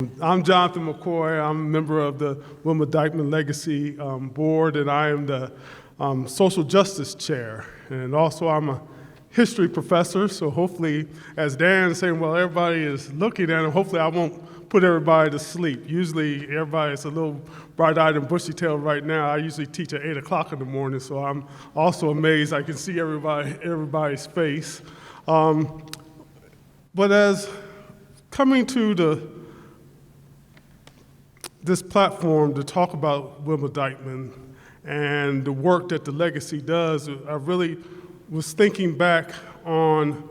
I'm Johnathan McCoy. I'm a member of the Wilma Dykeman Legacy Board, and I am the Social Justice Chair. And also I'm a history professor, so hopefully, as Dan's saying, well, everybody is looking at him, hopefully I won't put everybody to sleep. Usually everybody is a little bright-eyed and bushy-tailed right now. I usually teach at 8 o'clock in the morning, so I'm also amazed I can see everybody's face. But as coming to this platform to talk about Wilma Dykeman and the work that the legacy does, I really was thinking back on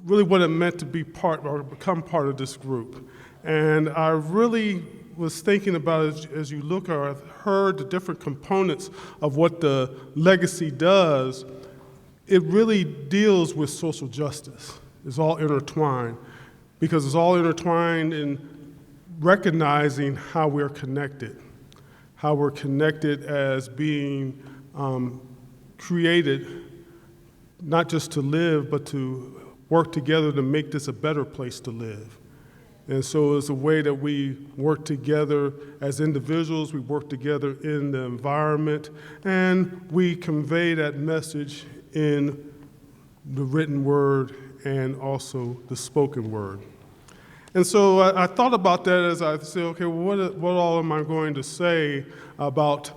really what it meant to be part or become part of this group. And I really was thinking about it as you look or I've heard the different components of what the legacy does. It really deals with social justice. It's all intertwined because it's all intertwined in recognizing how we're connected as being created not just to live, but to work together to make this a better place to live. And so it's a way that we work together as individuals, we work together in the environment, and we convey that message in the written word and also the spoken word. And so I thought about that as I said, okay, well, what all am I going to say about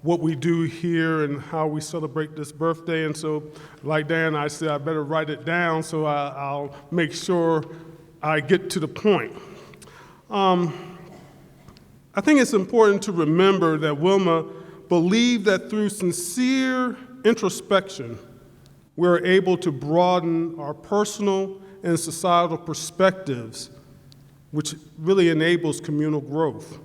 what we do here and how we celebrate this birthday? And so, like Dan, I said I better write it down so I'll make sure I get to the point. I think it's important to remember that Wilma believed that through sincere introspection, we're able to broaden our personal and societal perspectives, which really enables communal growth.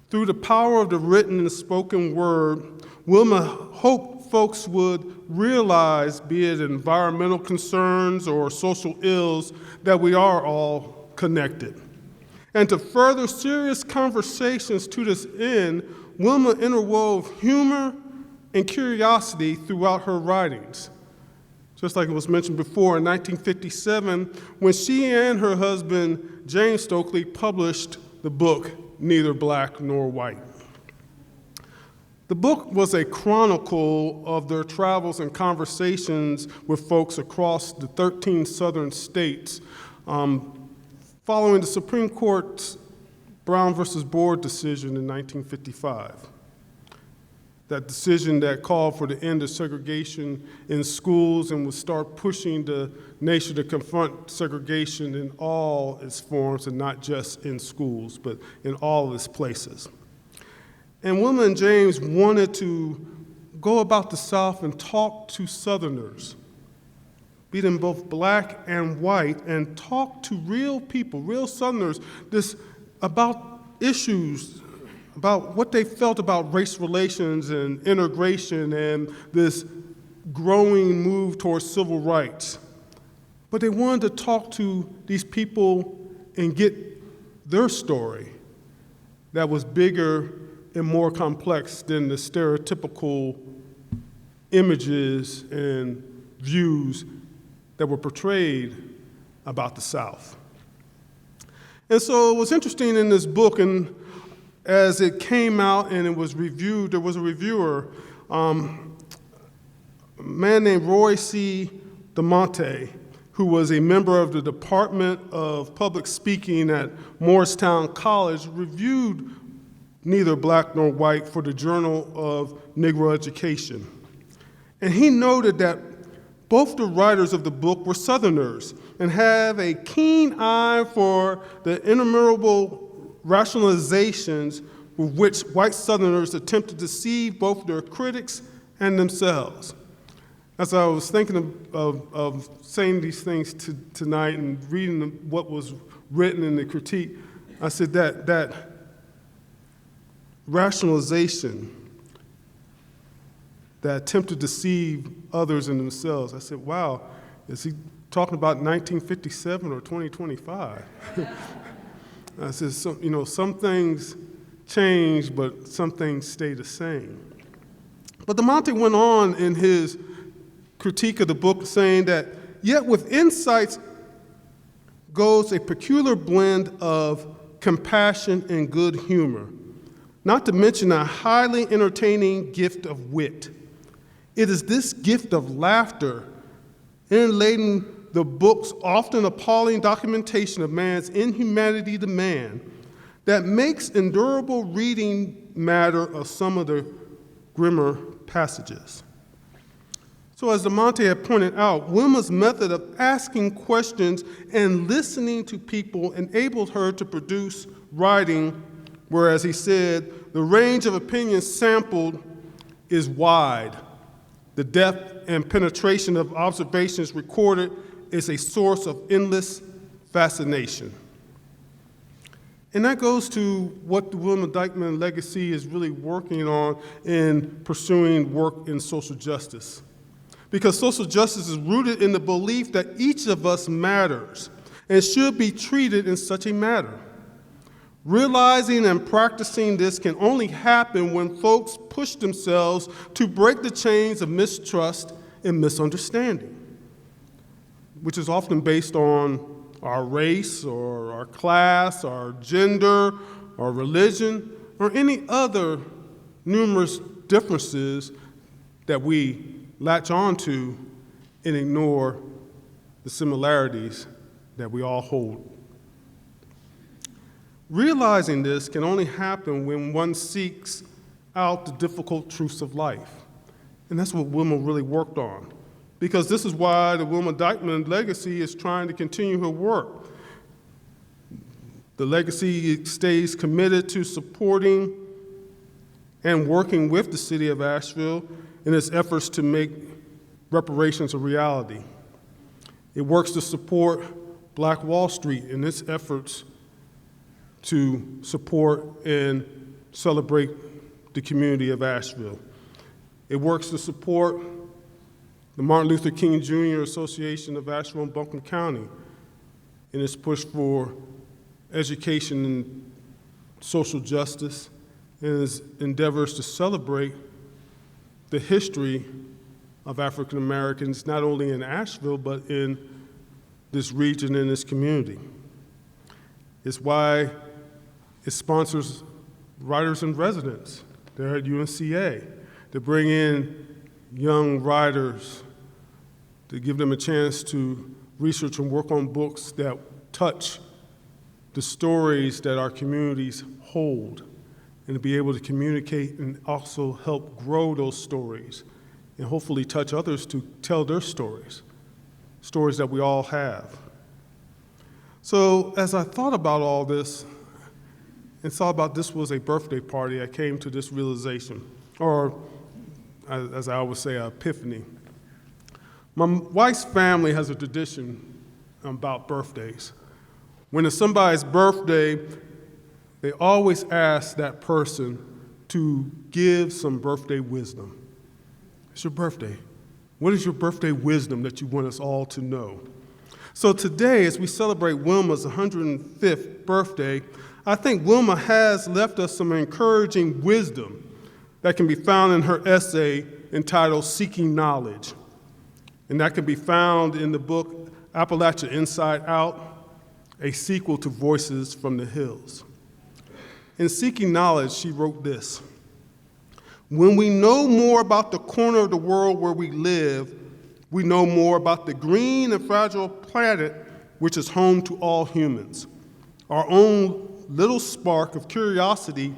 Through the power of the written and spoken word, Wilma hoped folks would realize, be it environmental concerns or social ills, that we are all connected. And to further serious conversations to this end, Wilma interwove humor and curiosity throughout her writings. Just like it was mentioned before, in 1957, when she and her husband, James Stokely, published the book, Neither Black Nor White. The book was a chronicle of their travels and conversations with folks across the 13 southern states, following the Supreme Court's Brown versus Board decision in 1955. That decision that called for the end of segregation in schools and would start pushing the nation to confront segregation in all its forms and not just in schools, but in all of its places. And Wilma and James wanted to go about the South and talk to Southerners, be them both black and white, and talk to real people, real Southerners, about issues, about what they felt about race relations and integration and this growing move towards civil rights. But they wanted to talk to these people and get their story that was bigger and more complex than the stereotypical images and views that were portrayed about the South. And so it was interesting in this book, and as it came out and it was reviewed, there was a reviewer, a man named Roy C. DeMonte, who was a member of the Department of Public Speaking at Morristown College, reviewed Neither Black Nor White for the Journal of Negro Education. And he noted that both the writers of the book were Southerners and have a keen eye for the innumerable rationalizations with which white Southerners attempt to deceive both their critics and themselves. As I was thinking of saying these things tonight and reading what was written in the critique, I said that rationalization, that attempt to deceive others and themselves, I said, wow, is he talking about 1957 or 2025? I said, some things change, but some things stay the same. But DeMonte went on in his critique of the book saying that, yet with insights goes a peculiar blend of compassion and good humor, not to mention a highly entertaining gift of wit. It is this gift of laughter inladen the book's often appalling documentation of man's inhumanity to man that makes endurable reading matter of some of the grimmer passages. So as DeMonte had pointed out, Wilma's method of asking questions and listening to people enabled her to produce writing where, as he said, the range of opinions sampled is wide. The depth and penetration of observations recorded is a source of endless fascination. And that goes to what the Wilma Dykeman legacy is really working on in pursuing work in social justice. Because social justice is rooted in the belief that each of us matters and should be treated in such a manner. Realizing and practicing this can only happen when folks push themselves to break the chains of mistrust and misunderstanding, which is often based on our race or our class, our gender, or religion, or any other numerous differences that we latch onto and ignore the similarities that we all hold. Realizing this can only happen when one seeks out the difficult truths of life. And that's what Wilma really worked on. Because this is why the Wilma Dykeman legacy is trying to continue her work. The legacy stays committed to supporting and working with the city of Asheville in its efforts to make reparations a reality. It works to support Black Wall Street in its efforts to support and celebrate the community of Asheville. It works to support the Martin Luther King Jr. Association of Asheville and Buncombe County in its push for education and social justice and its endeavors to celebrate the history of African Americans, not only in Asheville, but in this region and this community. It's why it sponsors writers in residence there at UNCA to bring in young writers, to give them a chance to research and work on books that touch the stories that our communities hold, and to be able to communicate and also help grow those stories and hopefully touch others to tell their stories, stories that we all have. So as I thought about all this and thought about this was a birthday party, I came to this realization, or as I always say, an epiphany. My wife's family has a tradition about birthdays. When it's somebody's birthday, they always ask that person to give some birthday wisdom. It's your birthday. What is your birthday wisdom that you want us all to know? So today, as we celebrate Wilma's 105th birthday, I think Wilma has left us some encouraging wisdom that can be found in her essay entitled Seeking Knowledge. And that can be found in the book Appalachia Inside Out, a sequel to Voices from the Hills. In Seeking Knowledge, she wrote this: when we know more about the corner of the world where we live, we know more about the green and fragile planet which is home to all humans. Our own little spark of curiosity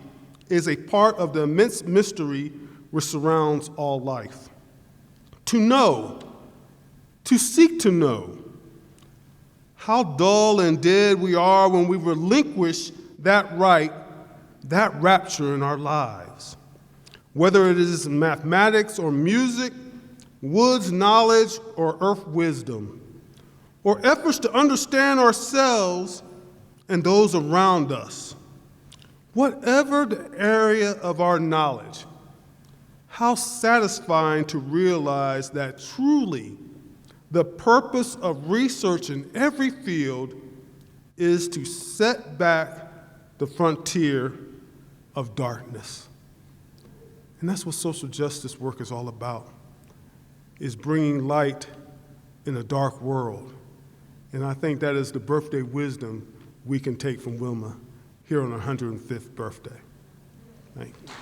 is a part of the immense mystery which surrounds all life. To know, to seek to know, how dull and dead we are when we relinquish that right, that rapture in our lives. Whether it is mathematics or music, woods knowledge or earth wisdom, or efforts to understand ourselves and those around us. Whatever the area of our knowledge, how satisfying to realize that truly the purpose of research in every field is to set back the frontier of darkness. And that's what social justice work is all about, is bringing light in a dark world And I think that is the birthday wisdom we can take from Wilma here on her 105th birthday. Thank you.